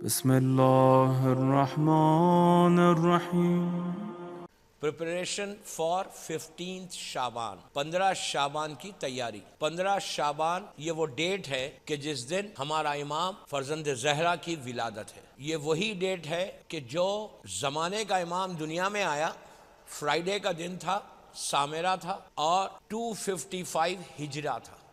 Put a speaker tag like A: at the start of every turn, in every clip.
A: بسم اللہ الرحمن الرحیم۔
B: پریپریشن فار 15 شعبان، 15 شعبان کی تیاری۔ 15 شعبان یہ وہ ڈیٹ ہے کہ جس دن ہمارا امام فرزند زہرا کی ولادت ہے۔ یہ وہی ڈیٹ ہے کہ جو زمانے کا امام دنیا میں آیا، فرائیڈے کا دن تھا، سامرہ تھا، اور 255 ہجرہ تھا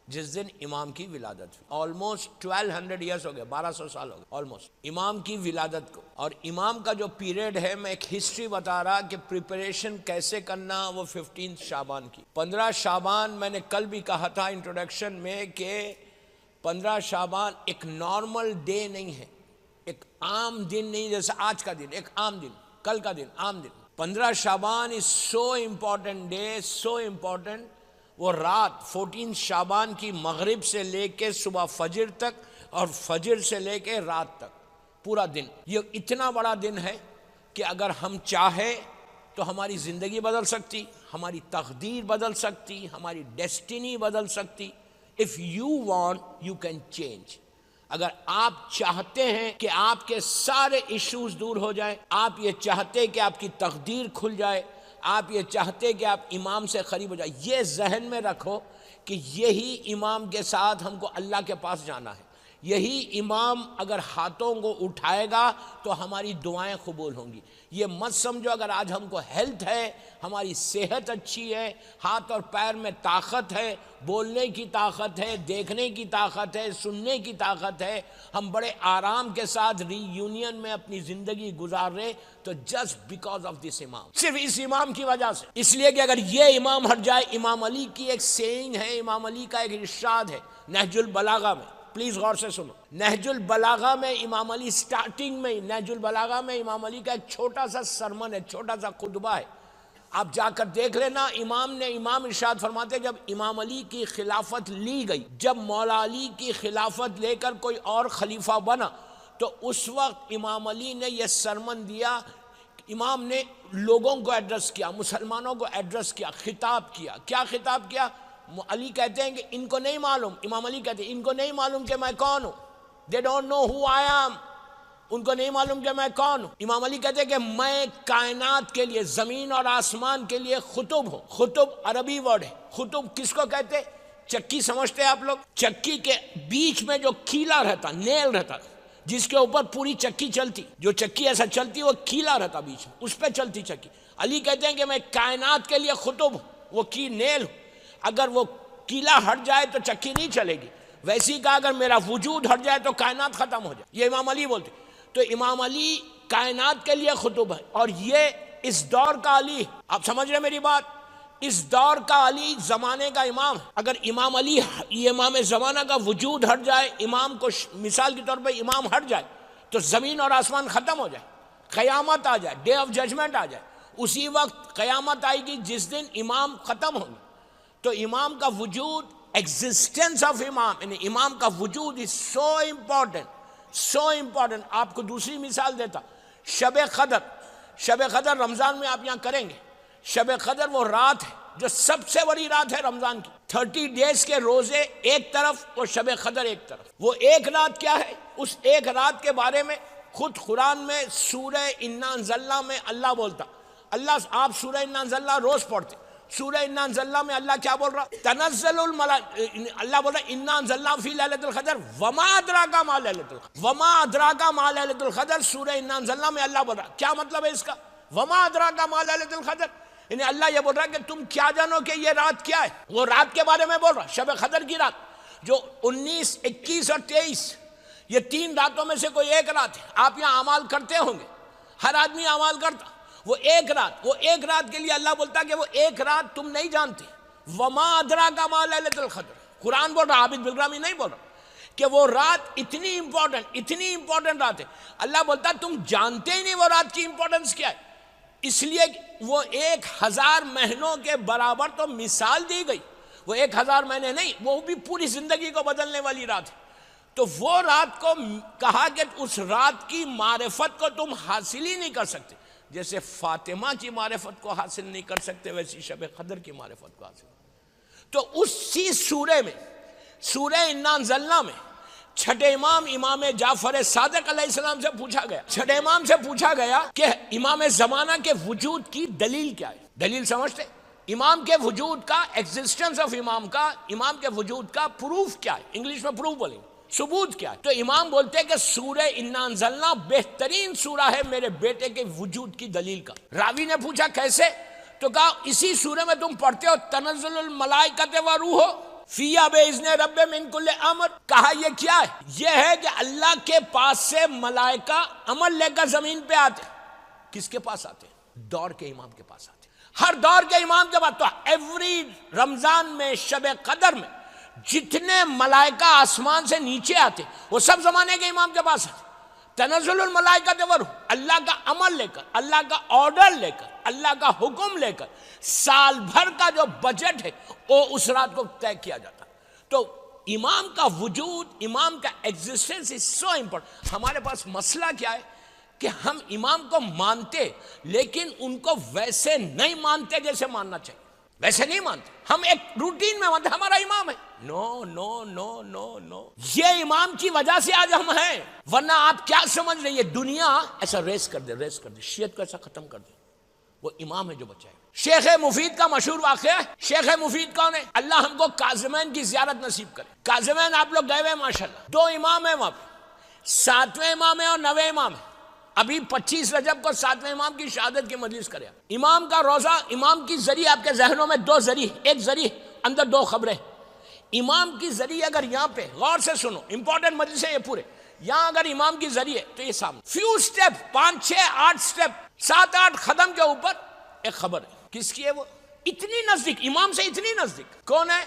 B: جس دن امام کی ولادت ہوئی۔ آلموسٹ 1200 ایئرس ہو گئے، 1200 سال ہو گئے آلموسٹ امام کی ولادت کو۔ اور امام کا جو پیریڈ ہے، میں ایک ہسٹری بتا رہا کہ پریپریشن کیسے کرنا، وہ 15 شعبان کی۔ 15 شعبان میں نے کل بھی کہا تھا انٹروڈکشن میں کہ 15 شعبان ایک نارمل ڈے نہیں ہے، ایک عام دن نہیں، جیسے آج کا دن ایک عام دن، کل کا دن عام دن۔ 15 شعبان is so important day, so important. وہ رات 14 شعبان کی مغرب سے لے کے صبح فجر تک، اور فجر سے لے کے رات تک پورا دن، یہ اتنا بڑا دن ہے کہ اگر ہم چاہیں تو ہماری زندگی بدل سکتی، ہماری تقدیر بدل سکتی، ہماری ڈیسٹینی بدل سکتی۔ If you want you can change. اگر آپ چاہتے ہیں کہ آپ کے سارے ایشوز دور ہو جائیں، آپ یہ چاہتے کہ آپ کی تقدیر کھل جائے، آپ یہ چاہتے کہ آپ امام سے قریب ہو جائے، یہ ذہن میں رکھو کہ یہی امام کے ساتھ ہم کو اللہ کے پاس جانا ہے۔ یہی امام اگر ہاتھوں کو اٹھائے گا تو ہماری دعائیں قبول ہوں گی۔ یہ مت سمجھو اگر آج ہم کو ہیلتھ ہے، ہماری صحت اچھی ہے، ہاتھ اور پیر میں طاقت ہے، بولنے کی طاقت ہے، دیکھنے کی طاقت ہے، سننے کی طاقت ہے، ہم بڑے آرام کے ساتھ ری یونین میں اپنی زندگی گزار رہے، تو جسٹ بیکاز آف دس امام، صرف اس امام کی وجہ سے۔ اس لیے کہ اگر یہ امام ہٹ جائے، امام علی کی ایک سیئنگ ہے، امام علی کا ایک ارشاد ہے نہج البلاغہ میں، پلیز غور سے سنو۔ نہج البلاغہ میں امام علی سٹارٹنگ میں، نہج البلاغہ میں امام علی کا ایک چھوٹا سا سرمن ہے، چھوٹا سا خطبہ ہے، آپ جا کر دیکھ لینا۔ امام ارشاد فرماتے جب امام علی کی خلافت لی گئی، جب مولا علی کی خلافت لے کر کوئی اور خلیفہ بنا، تو اس وقت امام علی نے یہ سرمن دیا۔ امام نے لوگوں کو ایڈریس کیا، مسلمانوں کو ایڈریس کیا، خطاب کیا۔ کیا خطاب کیا؟ علی کہتے ہیں کہ ان کو نہیں معلوم، امام علی کہتے ہیں ان کو نہیں معلوم کہ میں کون ہوں، they don't know who I am، ان کو نہیں معلوم کہ میں کون ہوں۔ امام علی کہتے ہیں کہ میں کائنات کے لیے، زمین اور آسمان کے لیے خطب ہوں۔ خطب عربی ورڈ ہے۔ خطب کس کو کہتے؟ چکی سمجھتے ہیں آپ لوگ؟ چکی کے بیچ میں جو کیلا رہتا، نیل رہتا، جس کے اوپر پوری چکی چلتی، جو چکی ایسا چلتی وہ کیلا رہتا بیچ میں، اس پہ چلتی چکی۔ علی کہتے ہیں کہ میں کائنات کے لیے خطب ہوں، وہ کی نیل ہوں، اگر وہ کیلا ہٹ جائے تو چکی نہیں چلے گی۔ ویسی کہا اگر میرا وجود ہٹ جائے تو کائنات ختم ہو جائے، یہ امام علی بولتے۔ تو امام علی کائنات کے لیے خطب ہے، اور یہ اس دور کا علی، آپ سمجھ رہے میری بات؟ اس دور کا علی زمانے کا امام ہے۔ اگر امام علی، یہ امام زمانہ کا وجود ہٹ جائے، امام کو مثال کے طور پہ امام ہٹ جائے تو زمین اور آسمان ختم ہو جائے، قیامت آ جائے، ڈے آف ججمنٹ آ جائے۔ اسی وقت قیامت آئے گی جس دن امام ختم ہوں گے۔ تو امام کا وجود، ایگزسٹنس آف امام، یعنی امام کا وجود is so important، so important. آپ کو دوسری مثال دیتا، شب قدر۔ شب قدر رمضان میں آپ یہاں کریں گے۔ شب قدر وہ رات ہے جو سب سے بڑی رات ہے رمضان کی۔ 30 ڈیز کے روزے ایک طرف اور شب قدر ایک طرف۔ وہ ایک رات کیا ہے؟ اس ایک رات کے بارے میں خود قرآن میں سورہ انا انزلنا میں اللہ بولتا۔ اللہ، آپ سورہ انا انزلنا روز پڑھتے، سورہ انا انزلنا میں اللہ کیا بول رہا؟ تنزل اللہ بول رہا انا انزلنا فی لیلۃ القدر وما ادراک ما لیلۃ القدر، وما ادراک ما لیلۃ القدر سورہ انا انزلنا میں اللہ بول رہا۔ کیا مطلب ہے اس کا؟ وما ادراک ما لیلۃ القدر، یعنی اللہ یہ بول رہا کہ تم کیا جانو کہ یہ رات کیا ہے۔ وہ رات کے بارے میں بول رہا، شب قدر کی رات، جو 19، 21 اور 23، یہ 3 راتوں میں سے کوئی ایک رات ہے۔ آپ یہاں اعمال کرتے ہوں گے، ہر آدمی اعمال کرتا، وہ ایک رات کے لیے اللہ بولتا کہ وہ ایک رات تم نہیں جانتے۔ وما ادراک ما لیلۃ القدر، قرآن بول رہا، عابد بلرامی نہیں بول رہا، کہ وہ رات اتنی امپورٹنٹ رات ہے۔ اللہ بولتا تم جانتے ہی نہیں وہ رات کی امپورٹنس کیا ہے، اس لیے وہ 1000 مہینوں کے برابر تو مثال دی گئی۔ وہ 1000 مہینے نہیں، وہ بھی پوری زندگی کو بدلنے والی رات ہے۔ تو وہ رات کو کہا کہ اس رات کی معرفت کو تم حاصل ہی نہیں کر سکتے، جیسے فاطمہ کی معرفت کو حاصل نہیں کر سکتے، ویسی شب قدر کی معرفت کو حاصل۔ تو اسی سورہ میں، سورہ انا انزلنا میں چھٹے امام امام جعفر صادق علیہ السلام سے پوچھا گیا، چھٹے امام سے پوچھا گیا کہ امام زمانہ کے وجود کی دلیل کیا ہے؟ دلیل سمجھتے؟ امام کے وجود کا، ایگزسٹنس آف امام کا، امام کے وجود کا پروف کیا ہے؟ انگلش میں پروف بولیں، ثبوت کیا ہے؟ تو امام بولتے ہیں کہ سورہ انا انزلنا بہترین سورہ ہے میرے بیٹے کے وجود کی دلیل کا۔ راوی نے پوچھا کیسے؟ تو کہا اسی سورہ میں تم پڑھتے ہو تنزل الملائکۃ والروح فیہا باذن رب من کل امر۔ کہا یہ کیا ہے؟ یہ ہے کہ اللہ کے پاس سے ملائکہ عمل لے کر زمین پہ آتے۔ کس کے پاس آتے؟ دور کے امام کے پاس آتے، ہر دور کے امام کے پاس۔ تو ایوری رمضان میں، شب قدر میں جتنے ملائکہ آسمان سے نیچے آتے وہ سب زمانے کے امام کے پاس آتے۔ تنزل الملائکۃ والروح، اللہ کا عمل لے کر، اللہ کا آرڈر لے کر، اللہ کا حکم لے کر سال بھر کا جو بجٹ ہے وہ اس رات کو طے کیا جاتا۔ تو امام کا وجود، امام کا ایگزسٹنس از سو امپورٹنٹ۔ ہمارے پاس مسئلہ کیا ہے کہ ہم امام کو مانتے لیکن ان کو ویسے نہیں مانتے جیسے ماننا چاہیے، ویسے نہیں مانتے، ہم ایک روٹین میں مانتے ہمارا امام ہے۔ نو نو نو نو نو، یہ امام کی وجہ سے آج ہم ہیں، ورنہ آپ کیا سمجھ رہے ہیں؟ یہ دنیا ایسا ریس کر دے، ریس کر دے، شیعت کو ایسا ختم کر دے، وہ امام ہے جو بچائے۔ شیخ مفید کا مشہور واقعہ ہے۔ شیخ مفید کون ہے؟ اللہ ہم کو کاظمین کی زیارت نصیب کرے۔ کاظمین آپ لوگ گئے ہوئے ماشاءاللہ، 2 امام ہیں وہاں پہ، 7ویں امام ہے اور 9ویں امام ہے۔ ابھی 25 رجب کو 7ویں امام کی شہادت کی مجلس کرے۔ امام کا روزہ، امام کی ذریعہ، آپ کے ذہنوں میں 2 ذریعے، ایک ذریعے اندر 2 خبریں۔ امام کی ذریعہ اگر یہاں پہ غور سے سنو، امپورٹنٹ مجلس ہے یہ پورے، یہاں اگر امام کی ذریعے تو یہ سامنے فیو سٹیپ، 5 6 8 سٹیپ، 7 8 قدم کے اوپر ایک خبر ہے۔ کس کی ہے وہ؟ اتنی نزدیک، امام سے اتنی نزدیک۔ کون ہے؟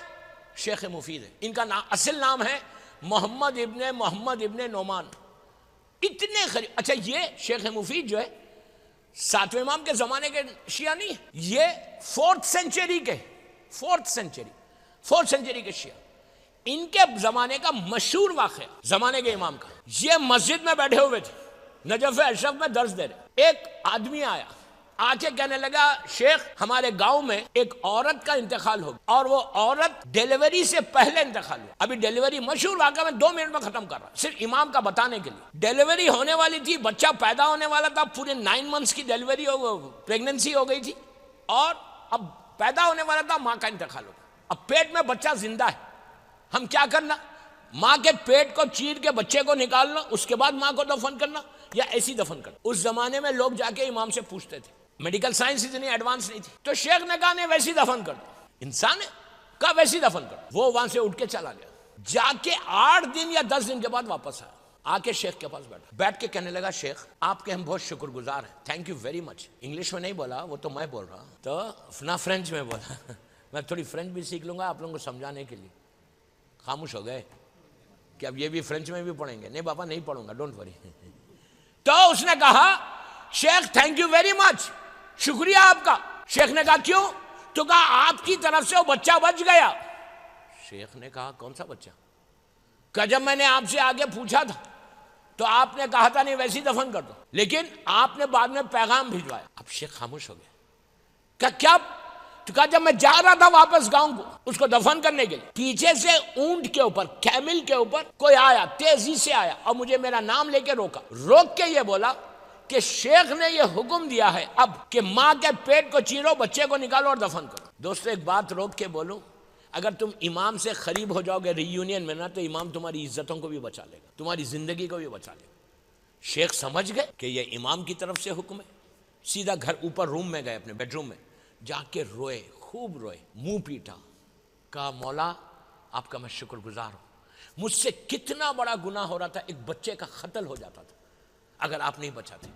B: شیخ مفید ہے۔ ان کا اصل نام ہے محمد ابن نعمان، اتنے قریب۔ اچھا یہ شیخ مفید جو ہے 7ویں امام کے زمانے کے شیعہ نہیں ہے، یہ 4th سینچری کے، 4th سینچری کے شیعہ۔ ان کے زمانے کا مشہور واقعہ، زمانے کے امام کا، یہ مسجد میں بیٹھے ہوئے تھے، نجف اشرف میں درس دے رہے، ایک آدمی آیا، آ کے کہنے لگا شیخ ہمارے گاؤں میں ایک عورت کا انتقال ہو گیا اور وہ عورت ڈیلیوری سے پہلے انتقال ہوا۔ ابھی ڈیلیوری مشہور واقعہ میں 2 منٹ میں ختم کر رہا، صرف امام کا بتانے کے لیے۔ ڈیلیوری ہونے والی تھی، بچہ پیدا ہونے والا تھا، پورے 9 منتھس کی ڈیلیوری پریگننسی ہو گئی تھی، اور اب پیدا ہونے والا تھا، ماں کا انتقال ہو گیا۔ اب پیٹ میں بچہ زندہ ہے، ہم کیا کرنا؟ ماں کے پیٹ کو چیر کے بچے کو نکالنا، اس کے بعد ماں کو دفن کرنا یا ایسی دفن کرنا؟ اس زمانے میں لوگ جا کے امام سے پوچھتے تھے، میڈیکل سائنس اتنی ایڈوانس نہیں تھی۔ تو شیخ نے کہا نہیں ویسی دفن کر دو، انسان ہے، کہا ویسی دفن کر دو۔ وہ وہاں سے اٹھ کے چلا گیا، جا کے 8 دن یا 10 دن کے بعد واپس آیا، آ کے شیخ کے پاس بیٹھا، بیٹھ کے کہنے لگا شیخ آپ کے ہم بہت شکر گزار ہیں، thank you very much. English میں نہیں بولا، وہ تو میں بول رہا، تو نہ فرینچ میں بولا، میں تھوڑی فرینچ بھی سیکھ لوں گا آپ لوگوں کو سمجھانے کے لیے۔ خاموش ہو گئے کہ اب یہ بھی فرینچ میں بھی پڑھیں گے؟ نہیں بابا نہیں پڑھوں گا، ڈونٹ وری۔ تو اس نے کہا شیخ تھینک یو ویری مچ، شکریہ آپ کا۔ شیخ نے کہا کیوں؟ تو کہا آپ کی طرف سے وہ بچہ بچ گیا۔ شیخ نے کہا کون سا بچہ؟ کہ جب میں نے آپ سے آگے پوچھا تھا تو آپ نے کہا تھا نہیں ویسی دفن کر دو، لیکن آپ نے بعد میں پیغام بھیجوایا۔ اب شیخ خاموش ہو گیا، کہ کیا؟ تو کہا جب میں جا رہا تھا واپس گاؤں کو اس کو دفن کرنے کے لیے، پیچھے سے اونٹ کے اوپر، کیمل کے اوپر کوئی آیا، تیزی سے آیا اور مجھے میرا نام لے کے روکا، روک کے یہ بولا کہ شیخ نے یہ حکم دیا ہے اب کہ ماں کے پیٹ کو چیرو، بچے کو نکالو اور دفن کرو۔ دوستو ایک بات روک کے بولوں، اگر تم امام سے قریب ہو جاؤ گے ری یونین میں نا، تو امام تمہاری عزتوں کو بھی بچا لے گا، تمہاری زندگی کو بھی بچا لے گا۔ شیخ سمجھ گئے کہ یہ امام کی طرف سے حکم ہے، سیدھا گھر اوپر روم میں گئے، اپنے بیڈ روم میں جا کے روئے، خوب روئے، منہ پیٹا، کہا مولا آپ کا میں شکر گزار ہوں، مجھ سے کتنا بڑا گناہ ہو رہا تھا، ایک بچے کا قتل ہو جاتا تھا، اگر آپ نہیں بچاتے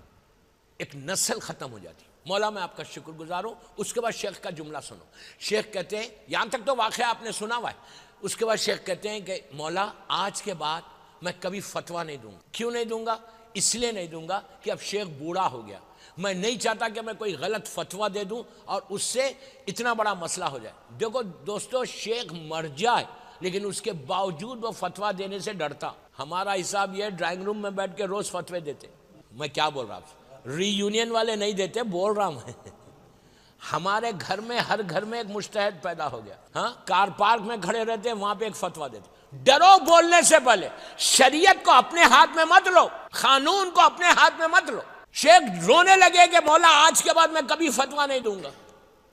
B: ایک نسل ختم ہو جاتی، مولا میں آپ کا شکر گزار ہوں۔ اس کے بعد شیخ کا جملہ سنو، شیخ کہتے ہیں، یہاں تک تو واقعہ آپ نے سنا ہوا ہے، اس کے بعد شیخ کہتے ہیں کہ مولا آج کے بعد میں کبھی فتویٰ نہیں دوں گا۔ کیوں نہیں دوں گا؟ اس لیے نہیں دوں گا کہ اب شیخ بوڑھا ہو گیا، میں نہیں چاہتا کہ میں کوئی غلط فتویٰ دے دوں اور اس سے اتنا بڑا مسئلہ ہو جائے۔ دیکھو دوستو، شیخ مر جائے لیکن اس کے باوجود وہ فتویٰ دینے سے ڈرتا۔ ہمارا حساب یہ ڈرائنگ روم میں بیٹھ کے روز فتوے دیتے، میں کیا بول رہا ہوں، ری یونین والے نہیں دیتے، بول رہا ہوں ہمارے گھر میں، ہر گھر میں ایک مجتہد پیدا ہو گیا، ہاں، کار پارک میں کھڑے رہتے ہیں، وہاں پہ ایک فتویٰ دیتے، ڈرو بولنے سے پہلے، شریعت کو اپنے ہاتھ میں مت لو، قانون کو اپنے ہاتھ میں مت لو۔ شیخ رونے لگے کہ مولا آج کے بعد میں کبھی فتویٰ نہیں دوں گا،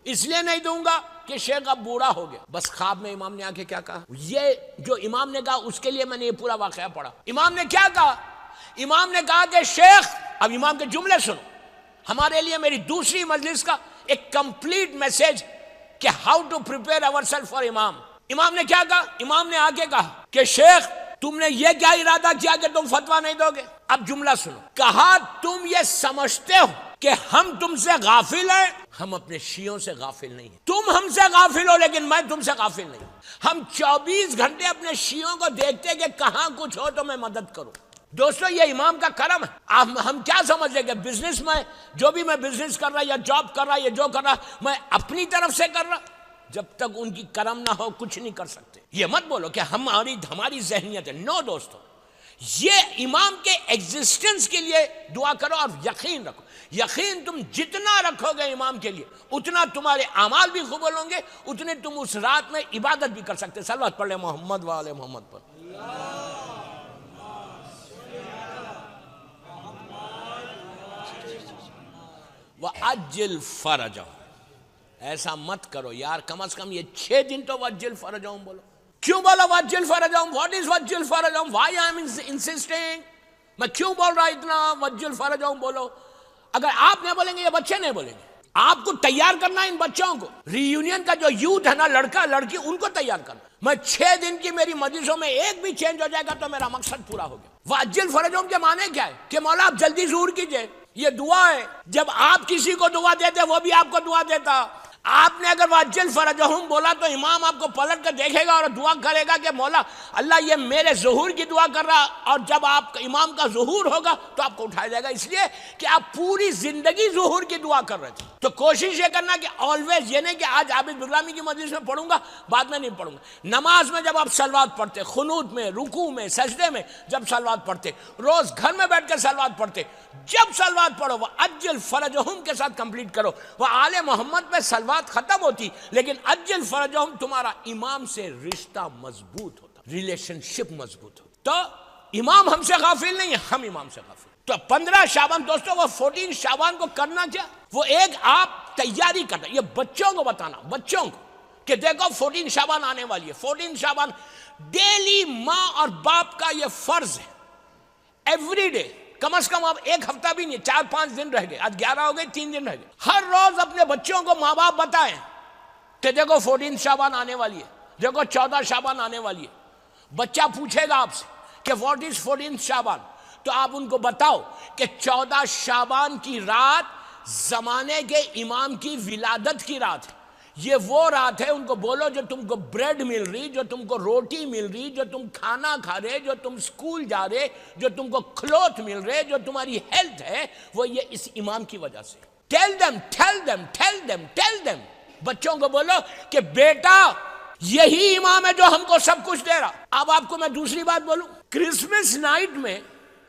B: اس لیے نہیں دوں گا کہ شیخ اب بوڑھا ہو گیا۔ بس خواب میں امام نے آ کے کیا کہا، یہ جو امام نے کہا اس کے لیے میں نے یہ پورا واقعہ پڑھا۔ امام نے کیا کہا؟ امام نے کہا کہ شیخ، اب امام کے جملے سنو، ہمارے لیے میری دوسری مجلس کا ایک کمپلیٹ میسج کہ how to prepare our self for امام۔ امام نے کیا کہا؟ امام نے آ کے کہا کہ شیخ تم نے یہ کیا ارادہ کیا کہ تم فتویٰ نہیں دو گے؟ اب جملہ سنو، کہا تم یہ سمجھتے ہو کہ ہم تم سے غافل ہیں؟ ہم اپنے شیعوں سے غافل نہیں ہیں، تم ہم سے غافل ہو لیکن میں تم سے غافل نہیں ہوں۔ ہم 24 گھنٹے اپنے شیعوں کو دیکھتے کہ کہاں کچھ ہو تو میں مدد کروں۔ دوستو یہ امام کا کرم ہے۔ ہم کیا سمجھے کہ بزنس میں جو بھی میں بزنس کر رہا یا جاب کر رہا یا جو کر رہا میں اپنی طرف سے کر رہا؟ جب تک ان کی کرم نہ ہو کچھ نہیں کر سکتے۔ یہ مت بولو کہ ہماری ذہنیت ہے، نو دوستو، یہ امام کے ایگزسٹنس کے لیے دعا کرو اور یقین رکھو۔ یقین تم جتنا رکھو گے امام کے لیے اتنا تمہارے اعمال بھی قبول ہوں گے، اتنے تم اس رات میں عبادت بھی کر سکتے۔ صلوات پڑھ لیں محمد و آل محمد پر۔ وَأَجِّلْ فَرَجَهُمْ، ایسا مت کرو یار، کم از کم یہ 6 دن تو وَأَجِّلْ فَرَجَهُمْ بولو۔ کیوں بولا وَأَجِّلْ فَرَجَهُمْ؟ What is وَأَجِّلْ فَرَجَهُمْ؟ Why I am insisting؟ میں کیوں بول رہا اتنا وَأَجِّلْ فَرَجَهُمْ بولو؟ اگر آپ نہیں بولیں گے یہ بچے نہیں بولیں گے۔ آپ کو تیار کرنا ہے ان بچوں کو، ری یونین کا جو یوتھ ہے نا، لڑکا لڑکی، ان کو تیار کرنا۔ میں 6 دن کی میری مجلسوں میں ایک بھی چینج ہو جائے گا تو میرا مقصد پورا ہو گیا۔ وَأَجِّلْ فَرَجَهُمْ کے معنی کیا ہے؟ کہ مولا آپ جلدی ظہور کیجئے، یہ دعا ہے۔ جب آپ کسی کو دعا دیتے وہ بھی آپ کو دعا دیتا۔ آپ نے اگر وَأَجِّلْ فَرَجَهُمْ بولا تو امام آپ کو پلٹ کر دیکھے گا اور دعا کرے گا کہ مولا اللہ یہ میرے ظہور کی دعا کر رہا، اور جب آپ امام کا ظہور ہوگا تو آپ کو اٹھایا جائے گا، اس لیے کہ آپ پوری زندگی ظہور کی دعا کر رہے تھے۔ تو کوشش یہ کرنا کہ آلویز، یہ نہیں کہ آج عابد بغلامی کی مجلس میں پڑھوں گا بعد میں نہیں پڑھوں گا۔ نماز میں جب آپ صلوات پڑھتے، قنوت میں، رکوع میں، سجدے میں جب صلوات پڑھتے، روز گھر میں بیٹھ کر صلوات پڑھتے، جب صلوات پڑھو وَأَجِّلْ فَرَجَهُمْ کے ساتھ کمپلیٹ کرو۔ وہ آل محمد پہ صلوات ختم ہوتی لیکن اجل فرجہم تمہارا امام سے رشتہ مضبوط ہوتا، ریلیشن شپ مضبوط ہوتا۔ تو امام ہم سے غافل نہیں، ہم امام سے غافل۔ تو 15 شعبان دوستوں، وہ 14 شعبان کو کرنا کیا؟ وہ ایک آپ تیاری کرنا، یہ بچوں کو بتانا، بچوں کو کہ دیکھو 14 شعبان آنے والی ہے۔ 14 شعبان ڈیلی ماں اور باپ کا یہ فرض ہے، ایوری ڈے، کم از کم اب ایک ہفتہ بھی نہیں، 4-5 دن رہ گئے، آج 11 ہو گئے، 3 دن رہ گئے۔ ہر روز اپنے بچوں کو ماں باپ بتائیں کہ دیکھو 14 شعبان آنے والی ہے، دیکھو 14 شعبان آنے والی ہے۔ بچہ پوچھے گا آپ سے کہ واٹ از 14 شعبان، تو آپ ان کو بتاؤ کہ 14 شعبان کی رات زمانے کے امام کی ولادت کی رات ہے۔ یہ وہ رات ہے، ان کو بولو جو تم کو بریڈ مل رہی، جو تم کو روٹی مل رہی، جو تم کھانا کھا رہے، جو تم سکول جا رہے، جو تم کو کلوتھ مل رہے، جو تمہاری ہیلتھ ہے، وہ یہ اس امام کی وجہ سے۔ ٹیل دیم بچوں کو بولو کہ بیٹا یہی امام ہے جو ہم کو سب کچھ دے رہا۔ اب آپ کو میں دوسری بات بولوں، کرسمس نائٹ میں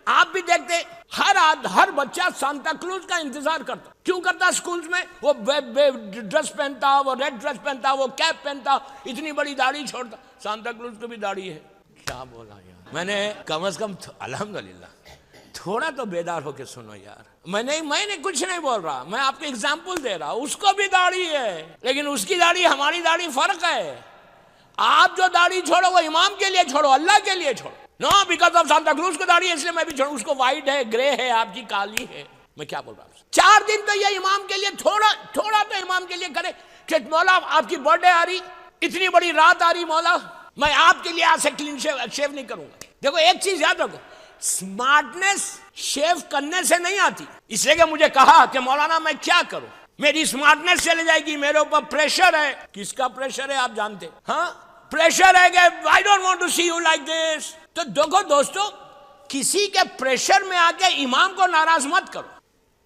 B: آپ بھی دیکھتے ہر بچہ سانتا کلوز کا انتظار کرتا۔ کیوں کرتا؟ سکولز میں وہ ڈریس پہنتا، وہ ریڈ ڈریس پہنتا، وہ کیپ پہنتا، اتنی بڑی داڑھی چھوڑتا۔ سانتا کلوز کو بھی داڑھی ہے۔ کیا بولا یار، میں نے کم از کم الحمدللہ تھوڑا تو بیدار ہو کے سنو یار۔ میں نے کچھ نہیں بول رہا، میں آپ کو اگزامپل دے رہا ہوں۔ اس کو بھی داڑھی ہے لیکن اس کی داڑھی ہماری داڑھی فرق ہے۔ آپ جو داڑھی چھوڑو وہ امام کے لیے چھوڑو، اللہ کے لیے چھوڑو۔ نو بیکاز آف سانتا کلوز کو داڑھی ہے اس لیے میں بھی چھوڑوں، اس کو وائٹ ہے، گرے ہے، آپ کی کالی ہے۔ میں کیا بول رہا ہوں؟ 4 دن تو یہ امام کے لیے تھوڑا تو امام کے لیے کرے کہ مولا آپ کی برتھ ڈے آ رہی، اتنی بڑی رات آ رہی، مولا میں آپ کے لیے آج سے کلین شیو نہیں کروں گا۔ دیکھو ایک چیز یاد رکھو، سمارٹنس شیو کرنے سے نہیں آتی۔ اس لیے کہ مجھے کہا کہ مولانا میں کیا کروں، میری سمارٹنس چلے جائے گی، میرے اوپر پریشر ہے۔ کس کا پریشر ہے آپ جانتے؟ ہاں، پریشر ہے کہ I don't want to see you like this۔ تو دیکھو دوستو، کسی کے پریشر میں آ کے امام کو ناراض مت کرو۔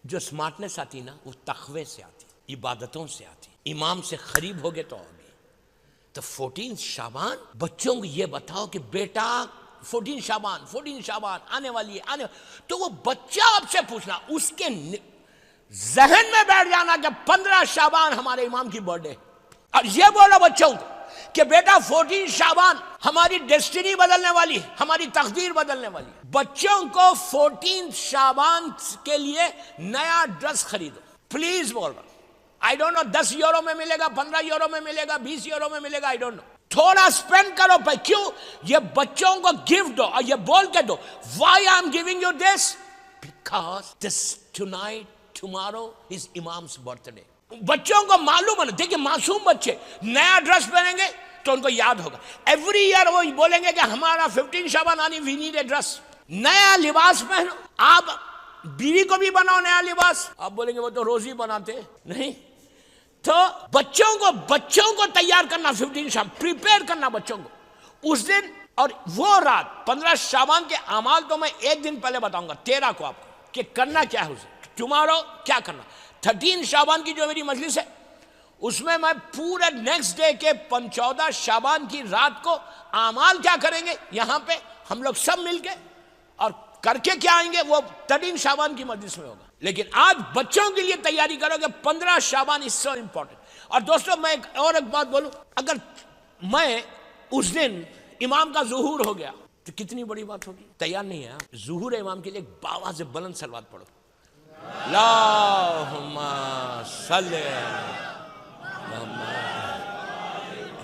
B: جو سمارٹنس آتی نا وہ تقوی سے آتی، عبادتوں سے آتی، امام سے قریب ہوگے تو ہوگی۔ تو 14 شعبان بچوں کو یہ بتاؤ کہ بیٹا 14 شعبان آنے والی ہے، تو وہ بچہ آپ سے پوچھنا، اس کے ذہن میں بیٹھ جانا کہ 15 شعبان ہمارے امام کی برتھ ڈے، اور یہ بولو بچوں کو کہ بیٹا 14 شعبان ہماری ڈیسٹینی بدلنے والی، ہماری تقدیر بدلنے والی. بچوں کو 14 شعبان کے لیے نیا ڈریس خریدو پلیز. بول رہا آئی ڈونٹ نو 10 یورو میں ملے گا، 15 یورو میں ملے گا، 20 یورو میں ملے گا، آئی ڈونٹ نو. تھوڑا اسپینڈ کرو پہ. کیوں؟ یہ بچوں کو گفٹ دو اور یہ بول کے دو why I am giving you this because this tonight tomorrow is امام's برتھ ڈے. بچوں کو معلوم ہے. دیکھیں معصوم بچے نیا ڈریس پہنیں گے تو ان کو یاد ہوگا. ایوری ایئر وہ بولیں گے کہ ہمارا 15 شعبان آنی وی نیڈ اے ڈریس. نیا لباس پہنو. آپ بیوی کو بھی بناؤ نیا لباس. آپ بولیں گے وہ تو روز ہی بناتے نہیں. تو بچوں کو تیار کرنا 15 شعبان پریپیئر کرنا بچوں کو اس دن. اور وہ رات 15 شعبان کے اعمال تو میں ایک دن پہلے بتاؤں گا 13 کو آپ کو کہ کرنا کیا ہے. ٹمارو کیا کرنا. 13 شعبان کی جو میری مجلس ہے اس میں پورے نیکسٹ ڈے کے 14 شعبان کی رات کو اعمال کیا کریں گے یہاں پہ ہم لوگ سب مل کے اور کر کے کیا آئیں گے وہ 13 شعبان کی مجلس میں ہوگا. لیکن آج بچوں کے لیے تیاری کرو کہ 15 شعبان از سو امپورٹنٹ. اور دوستوں میں ایک بات بولوں. اگر میں اس دن امام کا ظہور ہو گیا تو کتنی بڑی بات ہوگی. تیار نہیں ہے ظہور امام کے لیے ایک باواز بلند صلوات پڑھو. اللہم صلی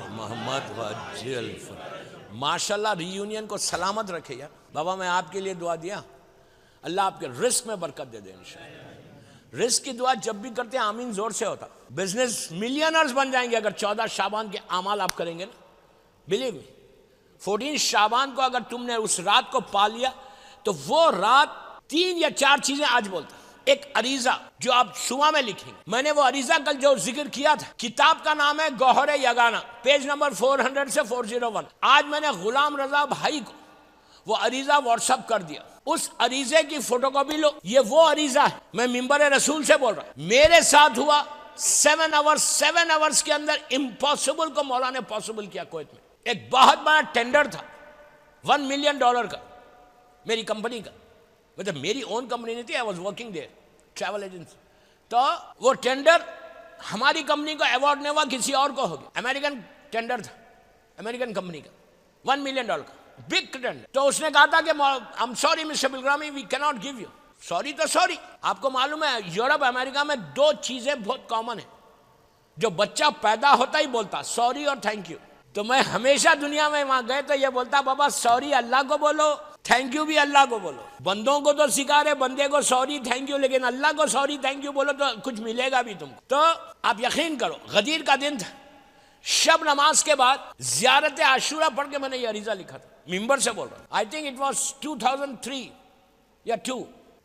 B: محمد وجل. ماشاءاللہ ری یونین کو سلامت رکھے یار. بابا میں آپ کے لیے دعا دیا اللہ آپ کے رزق میں برکت دے دے انشاءاللہ. رزق کی دعا جب بھی کرتے ہیں آمین زور سے ہوتا. بزنس ملینرز بن جائیں گے اگر 14 شعبان کے اعمال آپ کریں گے نا. بلیو می 14 شعبان کو اگر تم نے اس رات کو پا لیا تو وہ رات 3 یا 4 چیزیں آج بولتا. ایک عریضہ جو آپ صبح میں لکھیں گے. میں نے وہ عریضہ کل جو ذکر کیا تھا کتاب کا نام ہے گوہر یگانہ پیج نمبر 400 سے 401. آج میں نے غلام رضا بھائی کو وہ عریضہ واٹس ایپ کر دیا. اس عریضے کی فوٹو کاپی لو. یہ وہ عریضہ ہے. میں ممبر رسول سے بول رہا ہوں. میرے ساتھ ہوا 7 آورز کے اندر امپاسبل کو مولا نے پاسبل کیا. کویت میں ایک بہت بڑا ٹینڈر تھا $1 ملین کا میری کمپنی کا. مطلب میری اون کمپنی نہیں تھی. I was working there travel agency. تو وہ ٹینڈر ہماری کمپنی کو ایوارڈ نہیں ہوا کسی اور کو ہو گیا. امریکن ٹینڈر تھا امریکن کمپنی کا $1 ملین کا بگ ٹینڈر. تو اس نے کہا تھا کہ I'm sorry Mr. Bilgrami we cannot give you. Sorry تو سوری. آپ کو معلوم ہے یورپ امریکہ میں 2 چیزیں بہت کامن ہیں جو بچہ پیدا ہوتا ہی بولتا سوری اور تھینک یو. تو میں ہمیشہ دنیا میں وہاں گئے تو یہ بولتا بابا سوری اللہ کو بولو تھینک یو بھی اللہ کو بولو. بندوں کو تو سکھا رہے بندے کو سوری تھینک یو لیکن اللہ کو سوری تھینک یو بولو تو کچھ ملے گا بھی تم کو. تو آپ یقین کرو غدیر کا دن تھا. شب نماز کے بعد زیارت عاشورہ پڑھ کے میں نے یہ عریضہ لکھا تھا. ممبر سے بول رہا ہوں. آئی تھنک اٹ واز 2003 یا 2.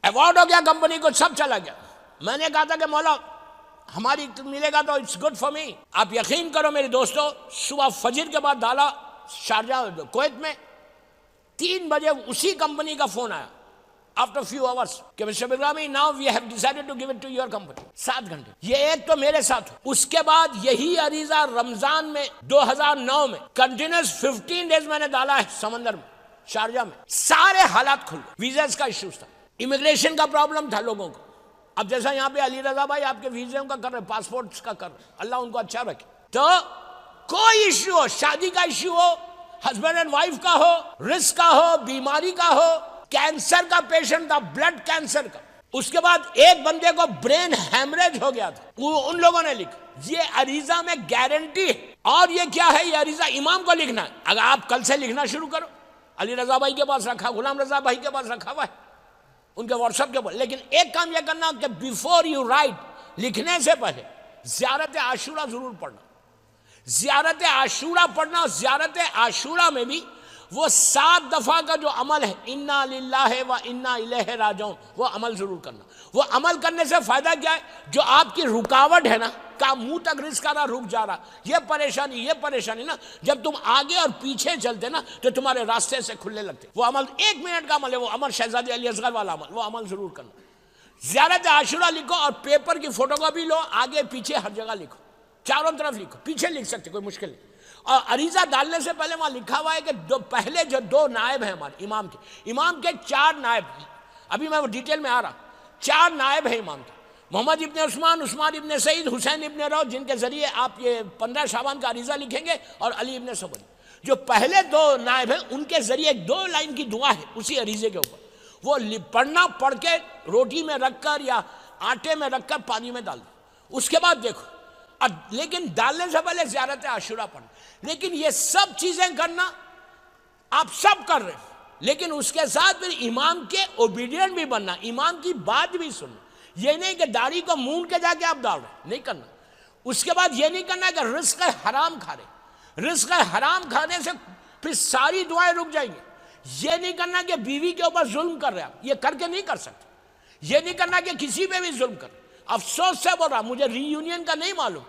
B: ایوارڈ ہو گیا کمپنی کو سب چلا گیا. میں نے کہا تھا کہ مولا ہماری ملے گا تو اٹس گڈ فار می. آپ یقین کرو میرے دوستو صبح فجر کے بعد ڈالا شارجہ کویت میں 3 بجے اسی کمپنی کا فون آیا after few hours کہ Mr. Bilgrami now we have decided to give it to your company. 7 گھنٹے. یہ ایک تو میرے ساتھ ہو. اس کے بعد یہی عریضہ رمضان میں 2009 میں کنٹینیوس 15 ڈیز میں نے ڈالا ہے سمندر میں شارجہ میں. سارے حالات کھل گئے. ویزاز کا ایشوز تھا امیگریشن کا پرابلم تھا لوگوں کو. اب جیسا یہاں پہ علی رضا بھائی آپ کے ویزے کا کر رہے پاسپورٹس کا کر رہے اللہ ان کو اچھا رکھے. تو کوئی ایشو ہو شادی کا issue who husband and wife کا ہو رزق کا ہو بیماری کا ہو کینسر کا پیشنٹ تھا بلڈ کینسر کا. اس کے بعد ایک بندے کو برین ہیمریج ہو گیا تھا. وہ ان لوگوں نے لکھا یہ عریضہ میں گارنٹی ہے. اور یہ کیا ہے یہ عریضہ امام کو لکھنا ہے. اگر آپ کل سے لکھنا شروع کرو علی رضا بھائی کے پاس رکھا غلام رضا بھائی کے پاس رکھا ہوا ہے ان کے واٹس ایپ کے اوپر. لیکن ایک کام یہ کرنا کہ بیفور یو رائٹ لکھنے سے پہلے زیارت عاشورہ ضرور پڑھنا. زیارت عاشورہ پڑھنا. اور زیارت عاشورہ میں بھی وہ 7 دفعہ کا جو عمل ہے انا للہ و انا الیہ راجعون وہ عمل ضرور کرنا. وہ عمل کرنے سے فائدہ کیا ہے جو آپ کی رکاوٹ ہے نا کا منہ تک رزق آ رہا رک جا رہا یہ پریشانی نا جب تم آگے اور پیچھے چلتے نا تو تمہارے راستے سے کھلنے لگتے. وہ عمل 1 منٹ کا عمل ہے. وہ عمل شہزادی علی اصغر والا عمل وہ عمل ضرور کرنا. زیارت عاشورہ لکھو اور پیپر کی فوٹو کاپی لو. آگے پیچھے ہر جگہ لکھو. چاروں طرف لکھو. پیچھے لکھ سکتے کوئی مشکل نہیں. اور عریضہ ڈالنے سے پہلے وہاں لکھا ہوا ہے کہ پہلے جو 2 نائب ہیں ہمارے امام کے 4 نائب. ابھی میں وہ ڈیٹیل میں آ رہا. 4 نائب ہیں امام کے. محمد ابن عثمان، عثمان ابن سعید، حسین ابن روح، جن کے ذریعے آپ یہ 15 شعبان کا عریضہ لکھیں گے، اور علی ابن سبل، جو پہلے دو نائب ہیں، ان کے ذریعے 2 لائن کی دعا ہے اسی عریضے کے اوپر، وہ پڑھنا، پڑھ کے روٹی میں رکھ کر یا آٹے میں رکھ کر پانی میں ڈال دو، اس کے بعد دیکھو، لیکن ڈالنے سے پہلے زیارت عاشورہ پڑھنا۔ لیکن یہ سب چیزیں کرنا آپ سب کر رہے ہیں، لیکن اس کے ساتھ پھر امام کے اوبیڈینٹ بھی بننا، امام کی بات بھی سننا، یہ نہیں کہ داڑھی کو مونڈ کے جا کے آپ ڈال رہے، نہیں کرنا۔ اس کے بعد یہ نہیں کرنا کہ رزق حرام کھا رہے، رزق حرام کھانے سے پھر ساری دعائیں رک جائیں گی۔ یہ نہیں کرنا کہ بیوی کے اوپر ظلم کر رہے آپ، یہ کر کے نہیں کر سکتے۔ یہ نہیں کرنا کہ کسی پہ بھی ظلم کر، افسوس سے بول رہا، مجھے ری یونین کا نہیں معلوم،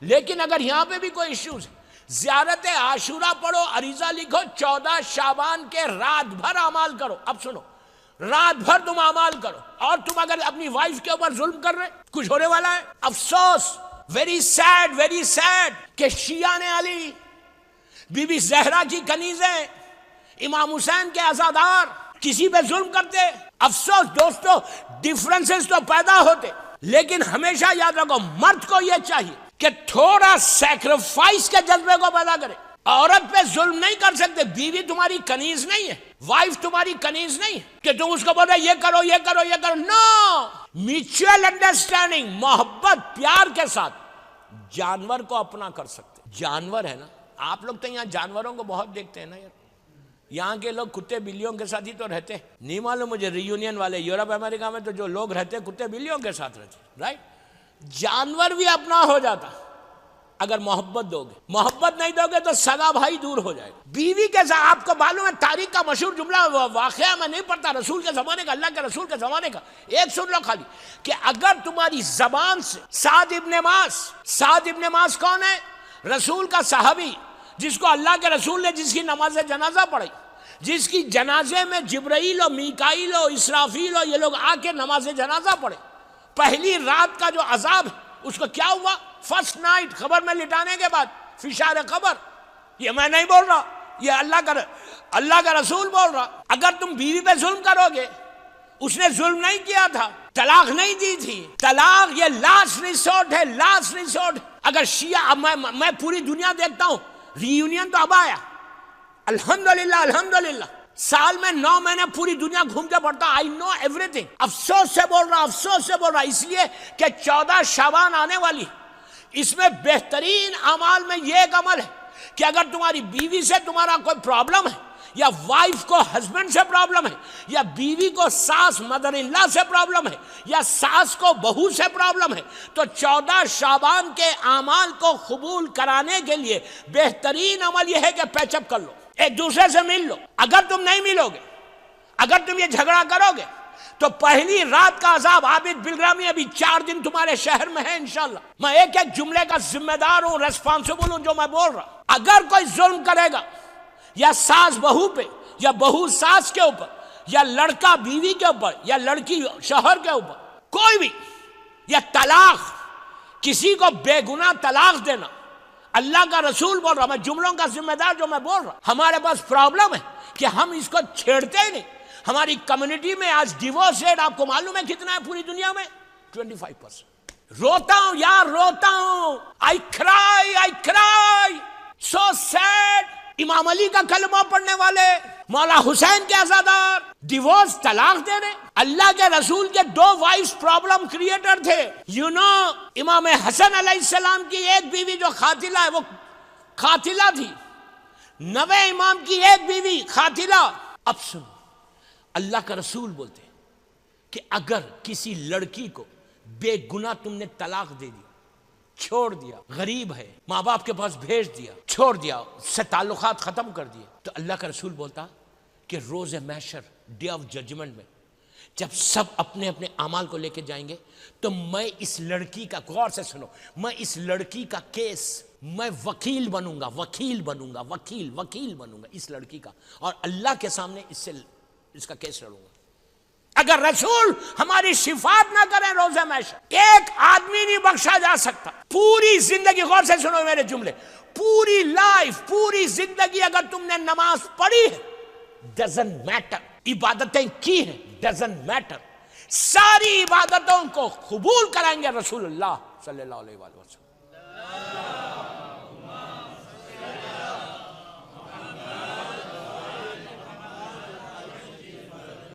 B: لیکن اگر یہاں پہ بھی کوئی ایشوز ہے، زیارت عاشورہ پڑھو، عریضہ لکھو، 14 شعبان کے رات بھر اعمال کرو۔ اب سنو، رات بھر تم اعمال کرو، اور تم اگر اپنی وائف کے اوپر ظلم کر رہے، کچھ ہونے والا ہے؟ افسوس، ویری سیڈ کہ شیعہ نے علی، بی بی زہرا کی کنیزیں، امام حسین کے عزادار کسی پہ ظلم کرتے۔ افسوس دوستو، ڈیفرنسز تو پیدا ہوتے، لیکن ہمیشہ یاد رکھو، مرد کو یہ چاہیے کہ تھوڑا سیکریفائس کے جذبے کو پیدا کرے۔ عورت پہ ظلم نہیں کر سکتے، بیوی تمہاری کنیز نہیں ہے، وائف تمہاری کنیز نہیں ہے کہ تم اس کو بولے یہ کرو یہ کرو یہ کرو، نو، میوچل انڈرسٹینڈنگ، محبت، پیار کے ساتھ جانور کو اپنا کر سکتے۔ جانور ہے نا، آپ لوگ تو یہاں جانوروں کو بہت دیکھتے ہیں نا یار، یہاں کے لوگ کتے بلیوں کے ساتھ ہی تو رہتے ہیں، نہیں معلوم مجھے ری یونین والے یورپ امریکہ میں تو جو لوگ رہتے ہیں کتے بلیوں کے ساتھ رہتے ہیں، رائٹ؟ جانور بھی اپنا ہو جاتا اگر محبت دو گے، محبت نہیں دو گے تو سگا بھائی دور ہو جائے گا۔ بیوی کے ساتھ آپ کو معلوم ہے تاریخ کا مشہور جملہ، واقعہ میں نہیں پڑھتا، رسول کے زمانے کا، اللہ کے رسول کے زمانے کا، ایک سن لو خالی، کہ اگر تمہاری زبان سے سعد ابن معاذ کون ہے؟ رسول کا صحابی، جس کو اللہ کے رسول نے جس کی نماز جنازہ پڑھی، جس کی جنازے میں جبرائیل و میکائیل و اسرافیل و یہ لوگ آ کے نماز جنازہ پڑھے، پہلی رات کا جو عذاب ہے اس کو کیا ہوا؟ فرسٹ نائٹ، قبر میں لٹانے کے بعد فشار قبر۔ یہ میں نہیں بول رہا، یہ اللہ کا رسول بول رہا۔ اگر تم بیوی پہ ظلم کرو گے، اس نے ظلم نہیں کیا تھا، طلاق نہیں دی تھی، طلاق یہ لاسٹ ریسورٹ ہے، لاسٹ ریسورٹ۔ اگر شیعہ، میں پوری دنیا دیکھتا ہوں، ری یونین تو اب آیا، الحمدللہ، سال میں 9 مہینے پوری دنیا گھوم کے پڑتا، آئی نو ایوری تھنگ۔ افسوس سے بول رہا اس لیے کہ 14 شعبان آنے والی، اس میں بہترین اعمال میں یہ ایک عمل ہے کہ اگر تمہاری بیوی سے تمہارا کوئی پرابلم ہے، یا وائف کو ہسبینڈ سے پرابلم ہے، یا بیوی کو ساس مدر ان لا سے پرابلم ہے، یا ساس کو بہو سے پرابلم ہے، تو 14 شعبان کے اعمال کو قبول کرانے کے لیے بہترین عمل یہ ہے کہ پیچ اپ کر لو، ایک دوسرے سے مل لو۔ اگر تم نہیں ملو گے، اگر تم یہ جھگڑا کرو گے، تو پہلی رات کا عذاب، عابد بلرامی ابھی 4 دن تمہارے شہر میں ہے انشاءاللہ۔ میں ایک ایک جملے کا ذمہ دار ہوں، ریسپانسبل ہوں جو میں بول رہا۔ اگر کوئی ظلم کرے گا، یا ساس بہو پہ، یا بہو ساس کے اوپر، یا لڑکا بیوی کے اوپر، یا لڑکی شوہر کے اوپر، کوئی بھی، یا طلاق، کسی کو بے گناہ طلاق دینا، اللہ کا رسول بول رہا، میں جملوں کا ذمہ دار جو میں بول رہا۔ ہمارے پاس پرابلم ہے کہ ہم اس کو چھیڑتے ہی نہیں۔ ہماری کمیونٹی میں آج ڈیورس ریٹ آپ کو معلوم ہے کتنا ہے پوری دنیا میں؟ 25%۔ روتا ہوں یار، روتا ہوں، I cry so sad۔ امام علی کا کلمہ پڑھنے والے، مولا حسین کے عزادار، ڈیورس، طلاق دے رہے۔ اللہ کے رسول کے 2 وائفز پرابلم کریٹر تھے، امام حسن علیہ السلام کی ایک بیوی جو قاتلہ ہے، وہ قاتلہ تھی، 9 امام کی ایک بیوی قاتلہ۔ اب سنو، اللہ کا رسول بولتے ہیں کہ اگر کسی لڑکی کو بے گناہ تم نے طلاق دے دی، چھوڑ دیا، غریب ہے، ماں باپ کے پاس بھیج دیا، چھوڑ دیا، اس سے تعلقات ختم کر دیے، تو اللہ کا رسول بولتا کہ روز محشر، ڈے آف ججمنٹ میں جب سب اپنے اپنے اعمال کو لے کے جائیں گے، تو میں اس لڑکی کا، غور سے سنو، میں اس لڑکی کا کیس، میں وکیل بنوں گا اس لڑکی کا، اور اللہ کے سامنے اس کا کیس لڑوں گا۔ اگر رسول ہماری شفاعت نہ کریں روز محشر، ایک آدمی نہیں بخشا جا سکتا۔ پوری زندگی، غور سے سنو میرے جملے، پوری لائف، پوری زندگی اگر تم نے نماز پڑھی ہے، ڈزنٹ میٹر، عبادتیں کی ہیں، ڈزنٹ میٹر، ساری عبادتوں کو قبول کریں گے رسول اللہ صلی اللہ علیہ وسلم.